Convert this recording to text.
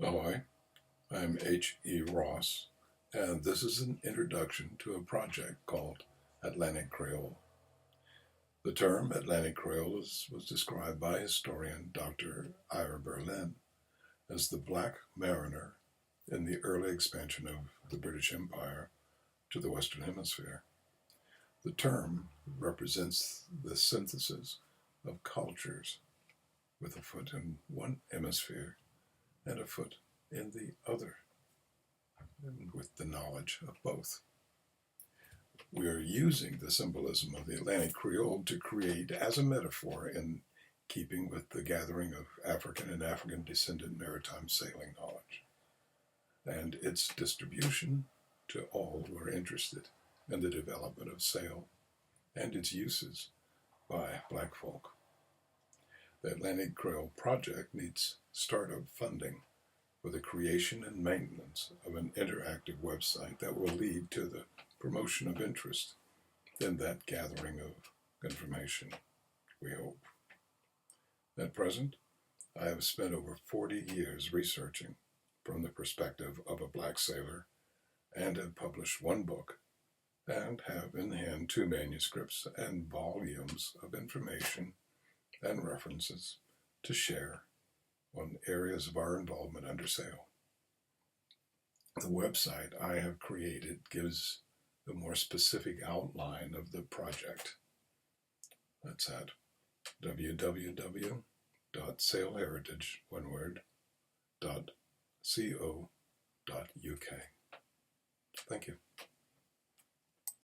Ahoy, I'm H.E. Ross, and this is an introduction to a project called Atlantic Creole. The term Atlantic Creole was described by historian Dr. Ira Berlin as the black mariner in the early expansion of the British Empire to the Western Hemisphere. The term represents the synthesis of cultures with a foot in one hemisphere and a foot in the other, and with the knowledge of both. We are using the symbolism of the Atlantic Creole to create as a metaphor in keeping with the gathering of African and African descendant maritime sailing knowledge and its distribution to all who are interested in the development of sail and its uses by Black folk. The Atlantic Creole project needs startup funding for the creation and maintenance of an interactive website that will lead to the promotion of interest in that gathering of information, we hope. At present, I have spent over 40 years researching from the perspective of a black sailor and have published one book and have in hand 2 manuscripts and volumes of information and references to share on areas of our involvement under sail. The website I have created gives a more specific outline of the project. That's at www.sailheritage.co.uk. Thank you.